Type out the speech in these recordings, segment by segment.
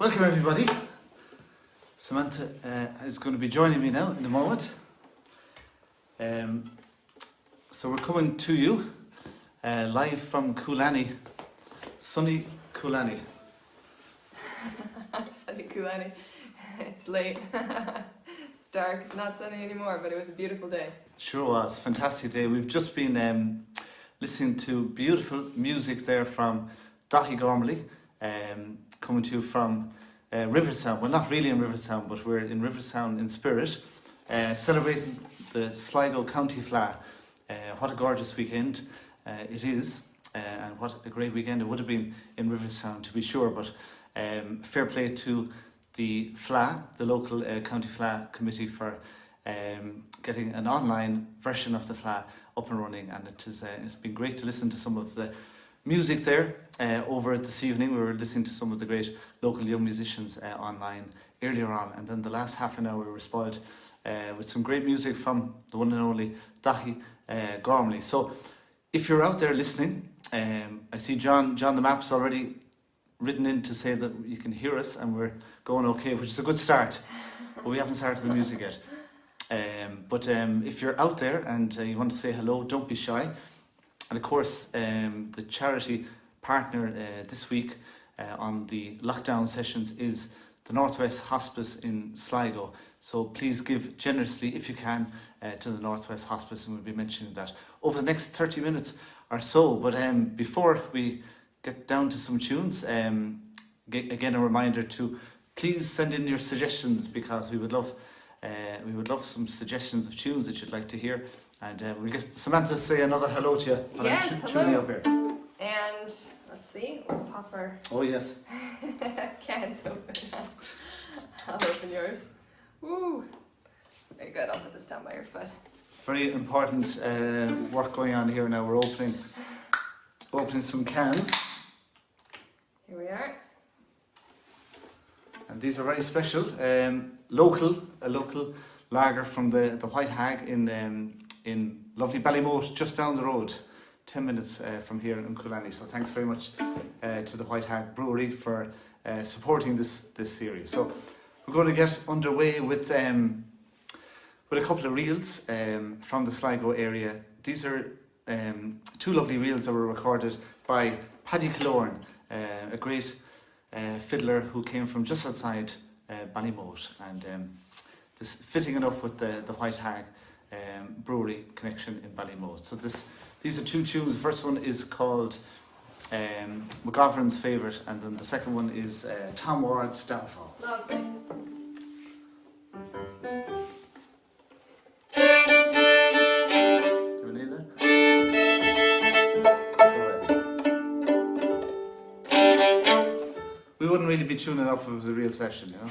Welcome everybody. Samantha is going to be joining me now in a moment. So we're coming to you live from Coolani, sunny Coolani. Sunny Coolani. It's late. It's dark. It's not sunny anymore, but it was a beautiful day. Sure was. Fantastic day. We've just been listening to beautiful music there from Dahi Gormley, coming to you from Riverstown. Well, not really in Riverstown, but we're in Riverstown in spirit, celebrating the Sligo County Fleadh. What a gorgeous weekend it is, and what a great weekend it would have been in Riverstown, to be sure. But fair play to the Fleadh, the local County Fleadh committee, for getting an online version of the Fleadh up and running, and it's been great to listen to some of the music there over this evening. We were listening to some of the great local young musicians online earlier on, and then the last half an hour we were spoiled with some great music from the one and only Dahi Gormley. So if you're out there listening, I see John the Map's already written in to say that you can hear us and we're going okay, which is a good start, but we haven't started the music yet. But if you're out there and you want to say hello, don't be shy. And of course, the charity partner this week on the lockdown sessions is the Northwest Hospice in Sligo. So please give generously, if you can, to the Northwest Hospice, and we'll be mentioning that over the next 30 minutes or so. But before we get down to some tunes, again a reminder to please send in your suggestions, because we would love some suggestions of tunes that you'd like to hear. And we'll get Samantha say another hello to you. Yes, hello. Up here. And let's see, we'll pop our Oh yes. cans open. I'll open yours. Woo! Very good, I'll put this down by your foot. Very important work going on here now. We're opening some cans. Here we are. And these are very special. A local lager from the White Hag in lovely Ballymote, just down the road, 10 minutes from here in Coolani. So thanks very much to the White Hag Brewery for supporting this series. So we're going to get underway with a couple of reels from the Sligo area. These are two lovely reels that were recorded by Paddy Killorn, a great fiddler who came from just outside Ballymote, and this fitting enough with the White Hag brewery connection in Ballymote. So these are two tunes. The first one is called McGovern's Favourite, and then the second one is Tom Ward's Downfall. Lovely. Do we need that? We wouldn't really be tuning up if it was a real session, you know?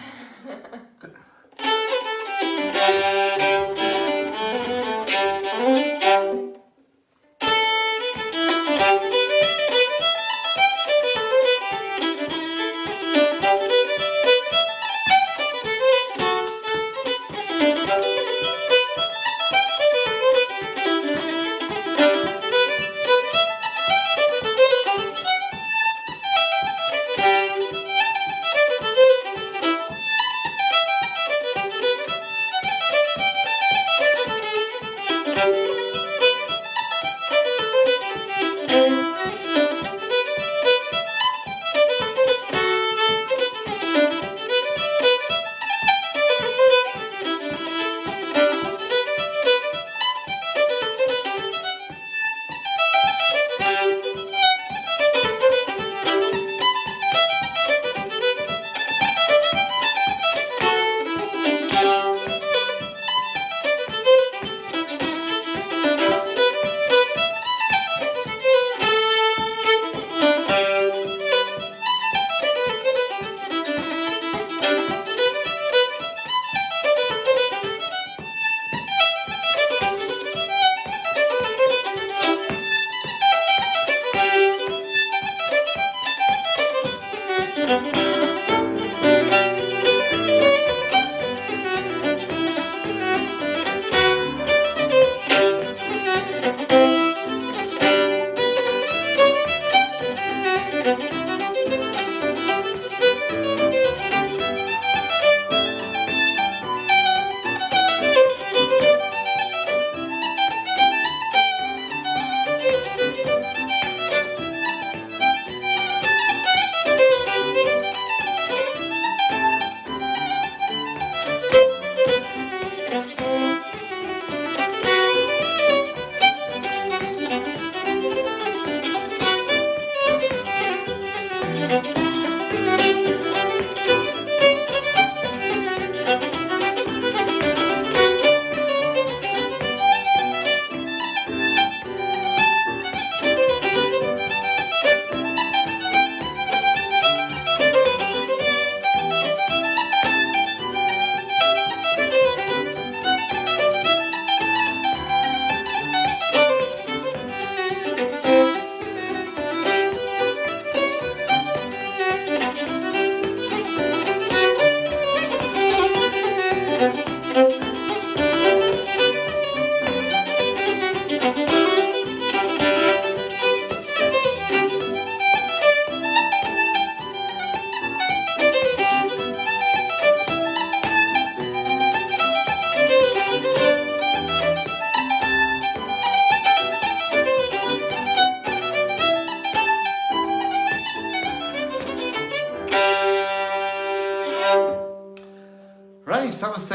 that was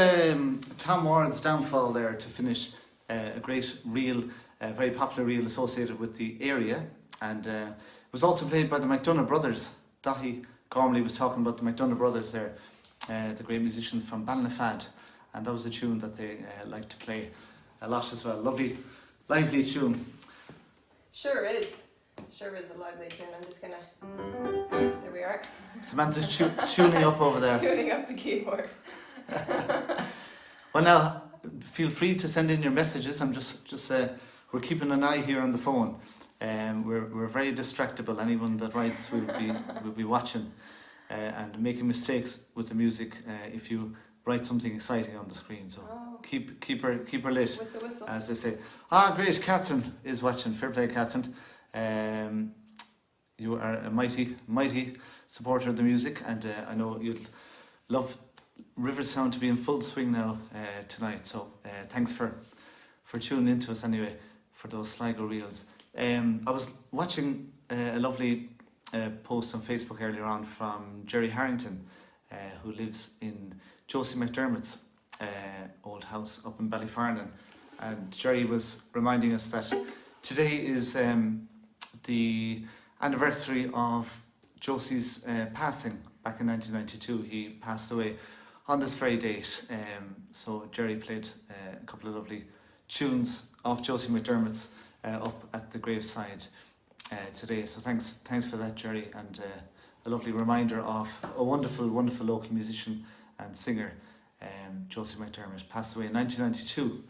Tom Warren's Downfall there to finish a great reel, a very popular reel associated with the area. And it was also played by the McDonough brothers. Daithí Gormley was talking about the McDonough brothers there, the great musicians from Ballinafad. And that was a tune that they like to play a lot as well. Lovely, lively tune. Sure is a lively tune. I'm just gonna. There we are. Samantha's tuning up over there. Tuning up the keyboard. Well, now feel free to send in your messages. I'm just we're keeping an eye here on the phone. We're very distractible. Anyone that writes will be watching and making mistakes with the music if you write something exciting on the screen. So keep her lit, Whistle. as they say. Great, Catherine is watching. Fair play, Catherine. You are a mighty supporter of the music, and I know you'll love River Sound to be in full swing now tonight. So thanks for tuning into us anyway for those Sligo reels. I was watching a lovely post on Facebook earlier on from Jerry Harrington, who lives in Josie McDermott's old house up in Ballyfarnan. And Jerry was reminding us that today is the anniversary of Josie's passing back in 1992. He passed away on this very date. So Jerry played a couple of lovely tunes of Josie McDermott's up at the graveside today. So thanks for that, Jerry, and a lovely reminder of a wonderful local musician and singer, Josie McDermott, passed away in 1992.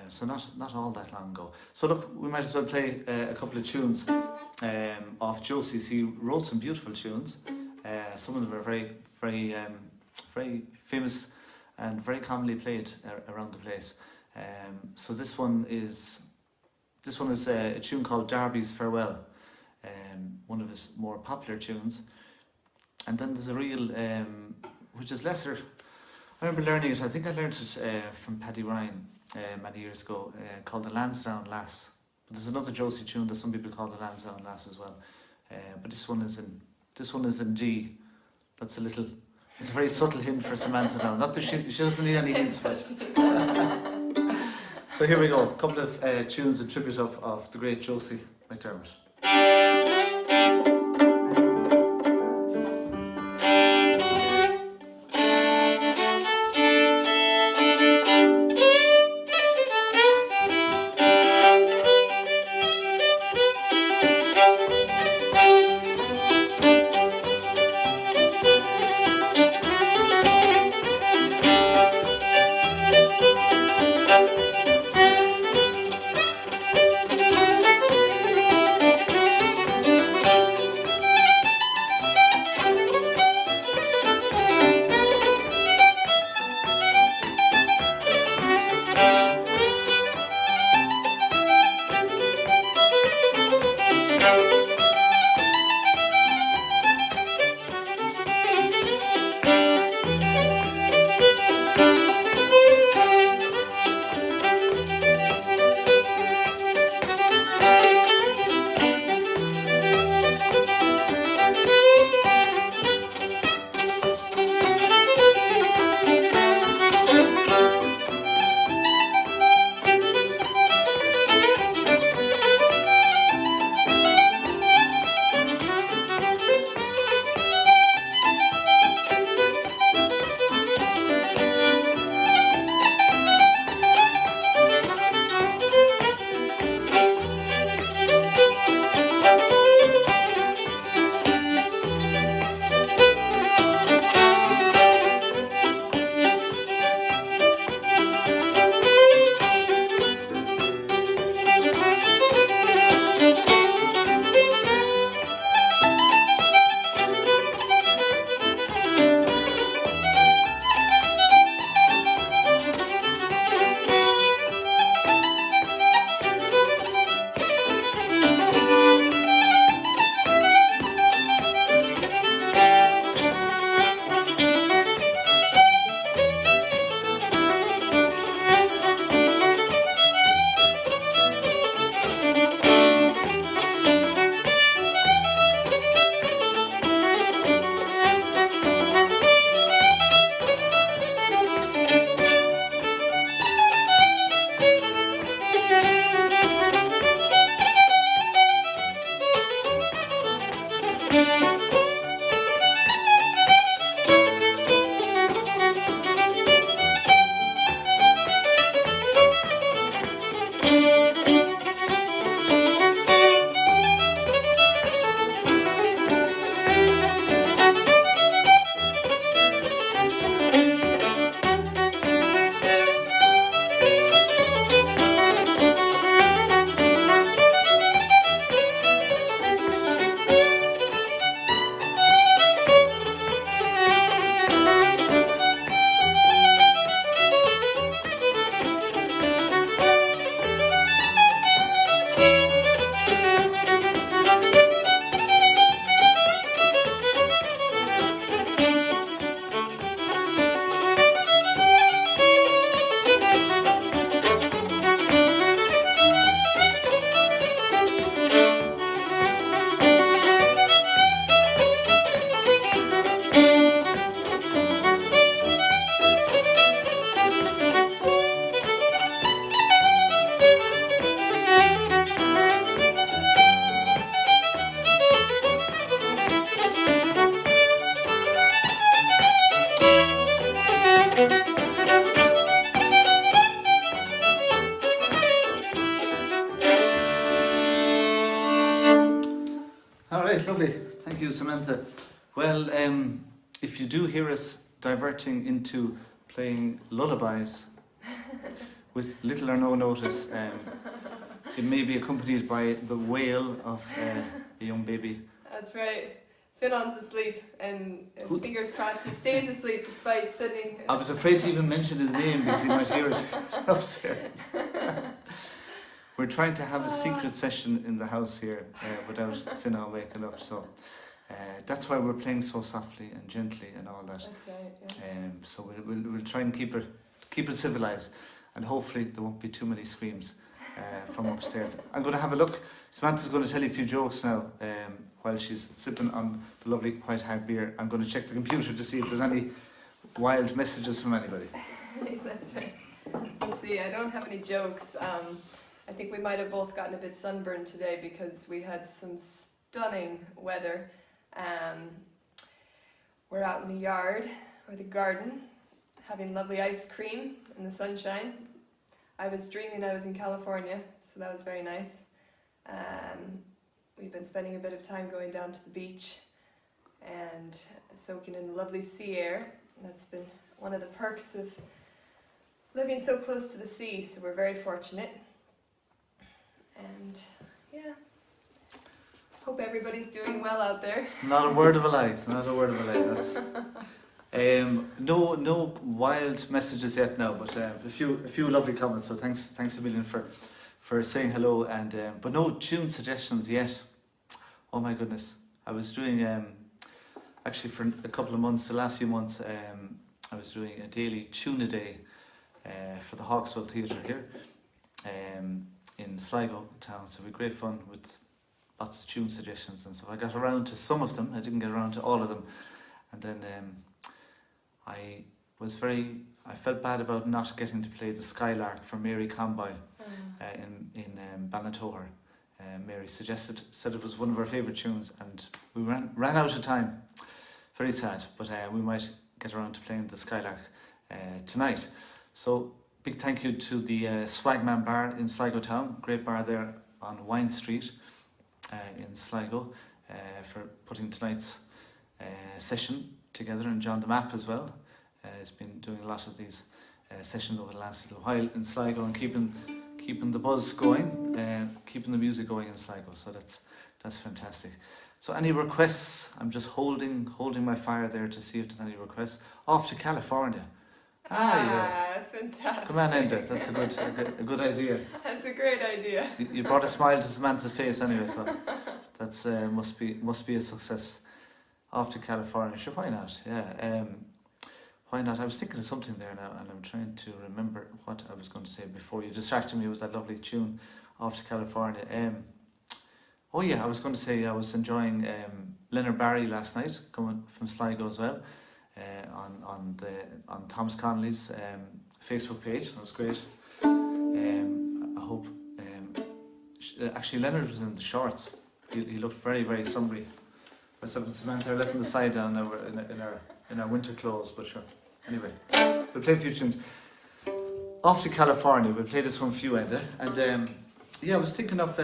So not all that long ago. So look, we might as well play a couple of tunes of Josie's. He wrote some beautiful tunes. Some of them are very famous and very commonly played around the place. So this one is a tune called Darby's Farewell, one of his more popular tunes. And then there's a reel which is lesser. I remember learning it. I think I learned it from Paddy Ryan many years ago, called the Lansdowne Lass. But there's another Josie tune that some people call the Lansdowne Lass as well. But this one is in G. It's a very subtle hint for Samantha now. Not that she doesn't need any hints, but so here we go. A couple of tunes in tribute of the great Josie McDermott. All right, lovely. Thank you, Samantha. Well, if you do hear us diverting into playing lullabies with little or no notice, it may be accompanied by the wail of a young baby. That's right. Fionn's asleep, and Who- fingers crossed he stays asleep despite sitting. I was afraid to even mention his name because he might hear it upstairs. We're trying to have a secret session in the house here without Finnan waking up, so that's why we're playing so softly and gently and all that. That's right. Yeah. So we'll try and keep it civilized, and hopefully there won't be too many screams from upstairs. I'm going to have a look. Samantha's going to tell you a few jokes now while she's sipping on the lovely white hag beer. I'm going to check the computer to see if there's any wild messages from anybody. That's right. Let's see. I don't have any jokes. I think we might have both gotten a bit sunburned today because we had some stunning weather. We're out in the yard or the garden having lovely ice cream in the sunshine. I was dreaming I was in California, so that was very nice. We've been spending a bit of time going down to the beach and soaking in the lovely sea air. That's been one of the perks of living so close to the sea, so we're very fortunate. And yeah, hope everybody's doing well out there. Not a word of a lie. Not a word of a lie. That's, no wild messages yet now, but a few lovely comments. So thanks a million for saying hello, and but no tune suggestions yet. Oh my goodness! I was doing actually for a couple of months, the last few months, I was doing a daily tune a day for the Hawkswell Theatre here in Sligo town. So we had great fun with lots of tune suggestions and stuff. I got around to some of them. I didn't get around to all of them, and then I felt bad about not getting to play the Skylark for Mary Conboy in Ballintoher. Mary said it was one of her favourite tunes, and we ran out of time. Very sad, but we might get around to playing the Skylark tonight. So big thank you to the Swagman Bar in Sligo town, great bar there on Wine Street in Sligo, for putting tonight's session together, and John the Map as well. He's been doing a lot of these sessions over the last little while in Sligo and keeping the buzz going, keeping the music going in Sligo. So that's fantastic. So any requests? I'm just holding my fire there to see if there's any requests. Off to California. Yes. Fantastic. Come on, Enda. That's a good idea. That's a great idea. You brought a smile to Samantha's face anyway, so that's must be a success. Off to California. Sure, why not? Yeah. Why not? I was thinking of something there now, and I'm trying to remember what I was going to say before you distracted me with that lovely tune, Off to California. Oh yeah, I was going to say I was enjoying Leonard Barry last night, coming from Sligo as well, on Thomas Connolly's Facebook page. That was great. I hope. Actually, Leonard was in the shorts. He looked very, very summery, Myself and Samantha are letting the side down now. We're in our winter clothes, but sure. Anyway, we'll play a few tunes. Off to California. We'll play this one for you, Enda. And I was thinking of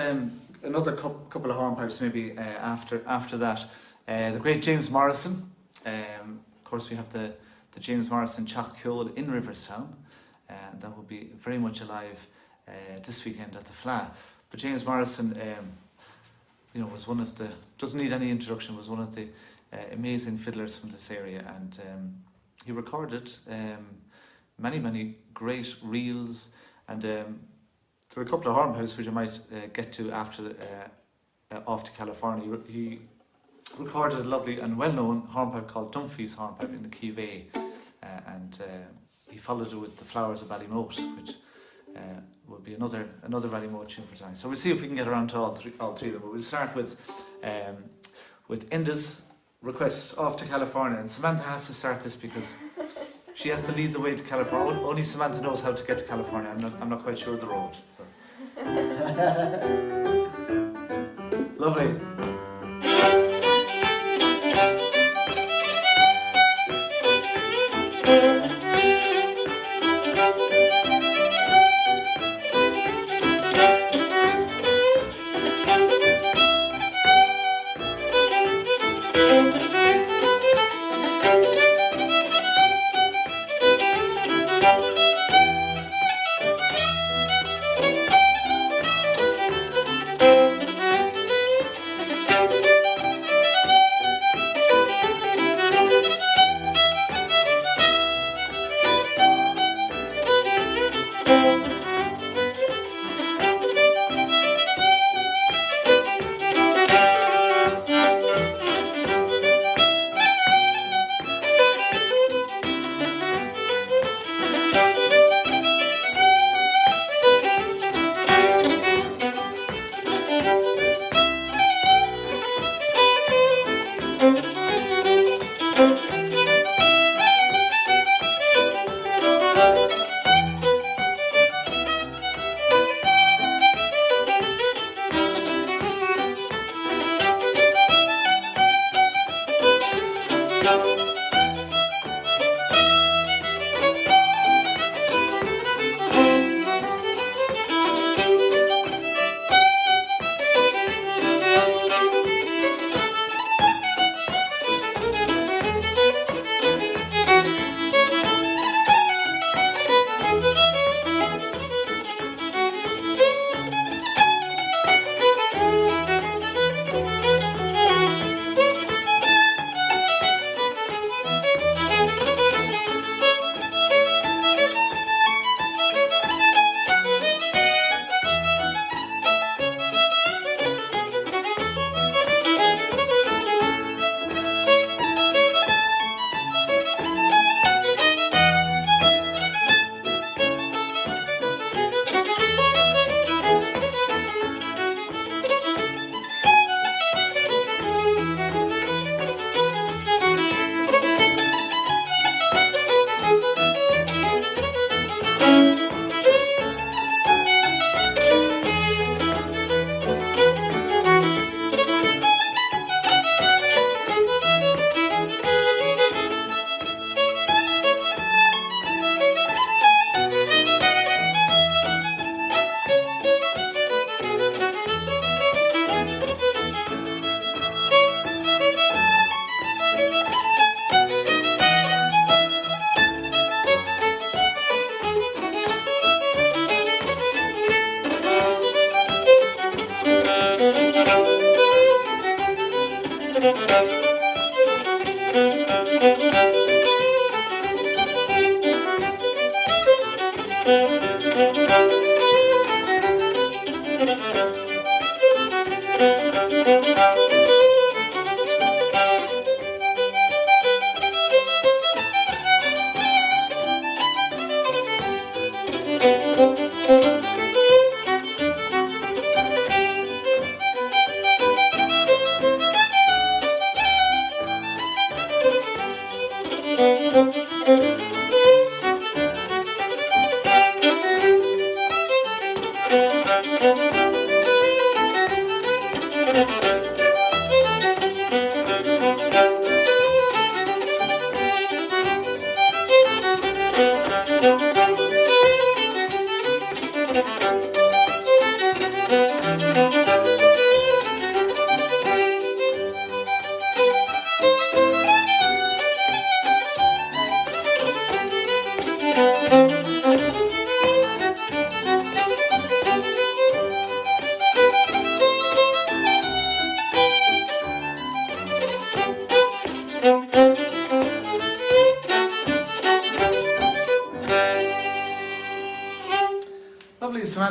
another couple of hornpipes maybe after that. The great James Morrison. Of course, we have the James Morrison Chalk Ceol in Riverstown. And that will be very much alive this weekend at the Fla. But James Morrison, was one of the, doesn't need any introduction, was one of the amazing fiddlers from this area. And he recorded many great reels, and there are a couple of hornpipes which I might get to after Off to California. He recorded a lovely and well-known hornpipe called Dunphy's hornpipe in the key of A, and he followed it with The Flowers of Ballymote, which will be another Ballymote tune for tonight. So we'll see if we can get around to all three of them. But we'll start with Enda's request, Off to California, and Samantha has to start this because she has to lead the way to California. Only Samantha knows how to get to California. I'm not quite sure of the road. So. Lovely.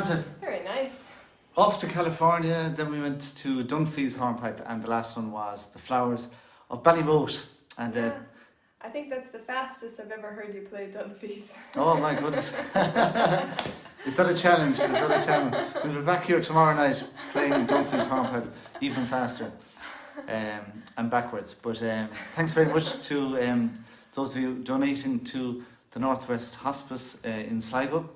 Samantha? Very nice. Off to California, then we went to Dunphy's hornpipe, and the last one was the Flowers of Ballymote. And Yeah. I think that's the fastest I've ever heard you play Dunphy's. oh my goodness, is that a challenge? Is that a challenge? We'll be back here tomorrow night playing Dunphy's hornpipe even faster and backwards. But thanks very much to those of you donating to the Northwest Hospice in Sligo,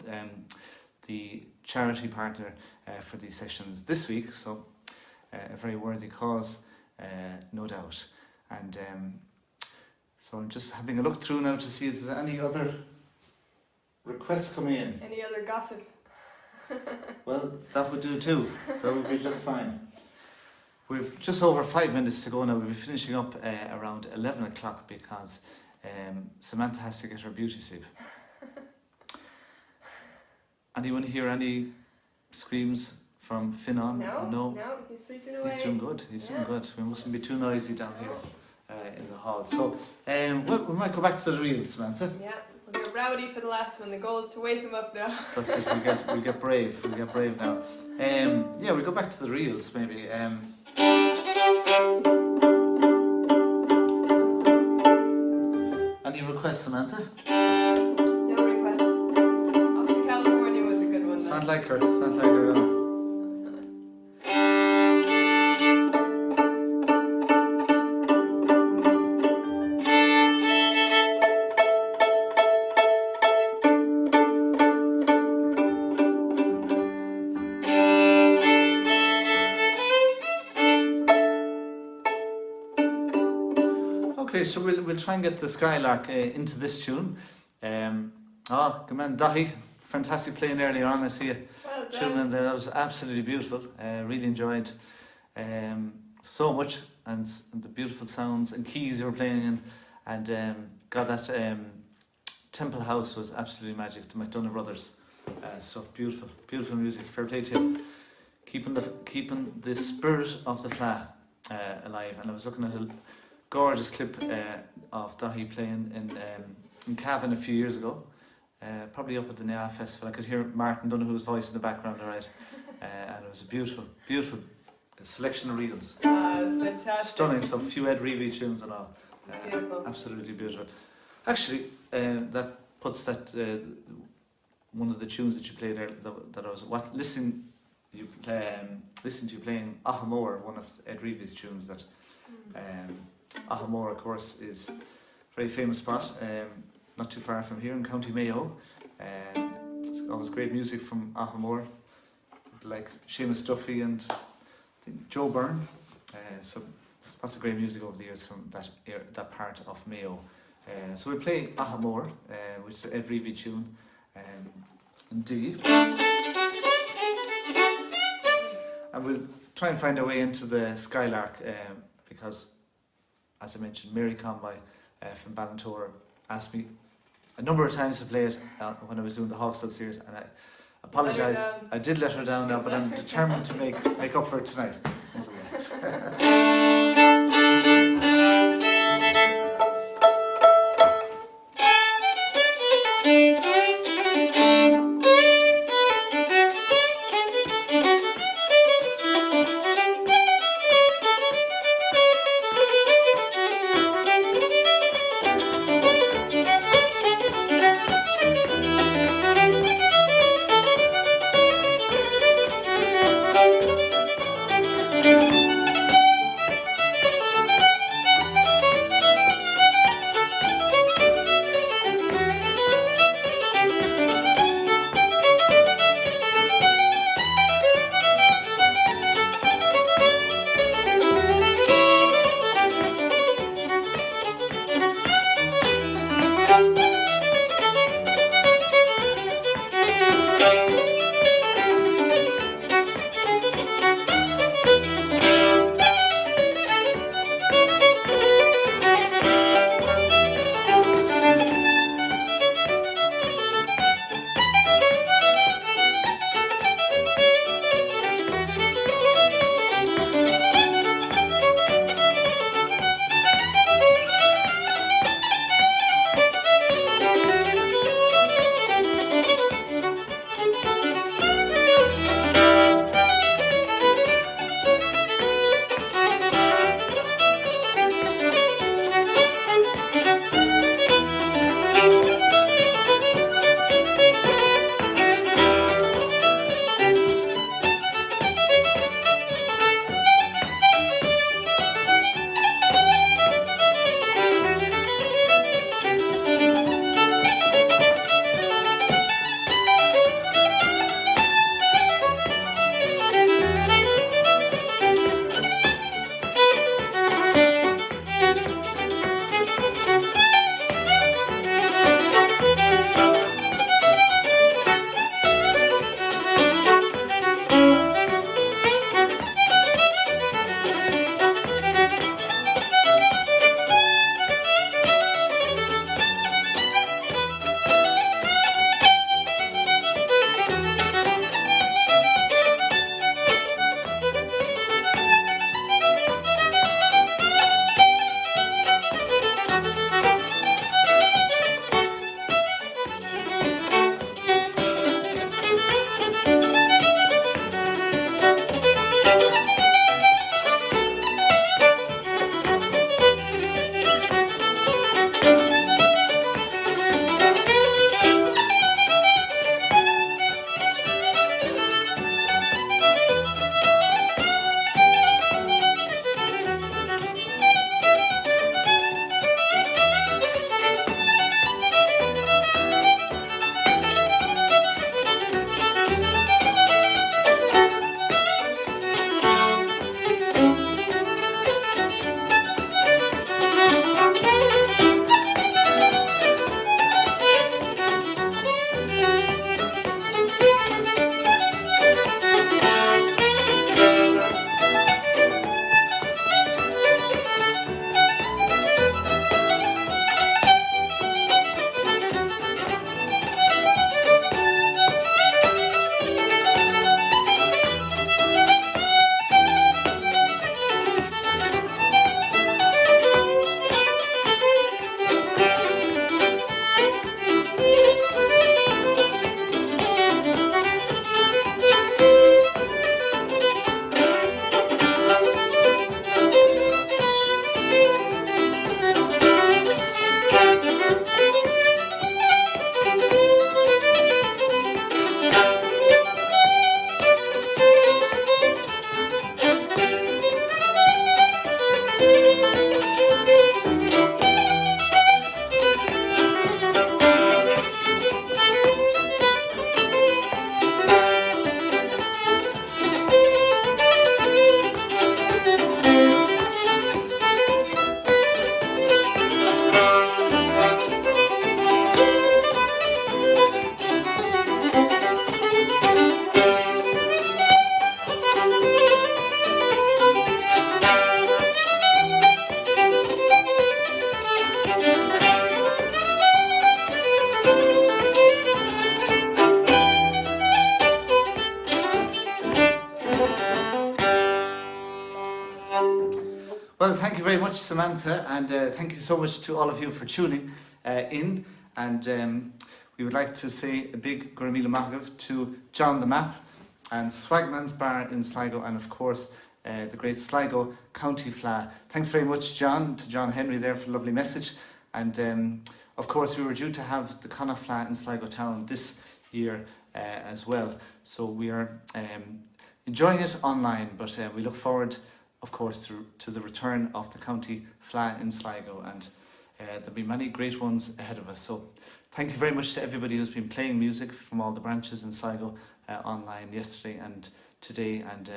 the charity partner for these sessions this week. So a very worthy cause, no doubt. And so I'm just having a look through now to see if there's any other requests coming in. Any other gossip? Well, that would do too. That would be just fine. We've just over 5 minutes to go now. We'll be finishing up around 11 o'clock because Samantha has to get her beauty sleep. Anyone hear any screams from Finn on? No, he's sleeping away. He's doing good. He's doing good. We mustn't be too noisy down here in the hall. So we might go back to the reels, Samantha. Yeah, we'll get rowdy for the last one. The goal is to wake him up now. That's it. We'll get brave. We'll get brave now. Yeah, we'll go back to the reels maybe. Any requests, Samantha? No requests. Off to California was a good one. Sounds like her. Sounds like her. Okay, so we'll try and get the Skylark into this tune. Good man, Dahi, fantastic playing earlier on. I see you Well tuning in there. That was absolutely beautiful. Really enjoyed so much, and the beautiful sounds and keys you were playing in. And God, that Temple House was absolutely magic. The McDonough brothers stuff, beautiful, beautiful music. Fair play to you. Keeping the spirit of the Fleadh alive. And I was looking at a gorgeous clip of Dahi playing in Cavan a few years ago, probably up at the Nia Festival. I could hear Martin Donoghue's voice in the background, alright, and it was a beautiful, beautiful selection of reels. it was fantastic. Stunning, some few Ed Reilly tunes and all. Beautiful. Absolutely beautiful. Actually, that puts that one of the tunes that you played there that I was listening to you playing Ahamore, one of Ed Reilly's tunes that. Ahamore, of course, is a very famous spot, not too far from here in County Mayo. It's always great music from Ahamore, like Seamus Duffy and I think Joe Byrne. So lots of great music over the years from that part of Mayo. So we play Ahamore, which is an Ed Reilly tune, D. And we'll try and find our way into the Skylark because, as I mentioned, Mary Conboy from Ballantor asked me a number of times to play it when I was doing the Hawksville series, and I apologise. I did let her down now, but I'm determined to make up for it tonight. much, Samantha, and thank you so much to all of you for tuning in. And we would like to say a big Gurmila Magav to John the Map and Swagman's Bar in Sligo, and of course the great Sligo County Fla. Thanks very much, John, to John Henry there for the lovely message. And of course, we were due to have the Connacht Fla in Sligo Town this year as well. So we are enjoying it online, but we look forward, of course, to the return of the County Fla in Sligo, and there'll be many great ones ahead of us. So thank you very much to everybody who's been playing music from all the branches in Sligo online yesterday and today, and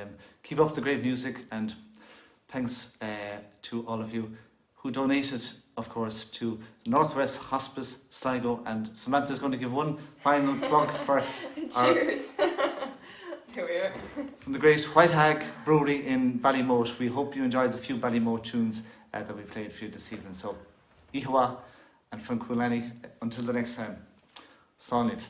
keep up the great music, and thanks to all of you who donated, of course, to Northwest Hospice Sligo. And Samantha's going to give one final plug for cheers. Here we are. From the great White Hag Brewery in Ballymote. We hope you enjoyed the few Ballymote tunes that we played for you this evening. So, Ihawa and from Kulani, until the next time, Sánid.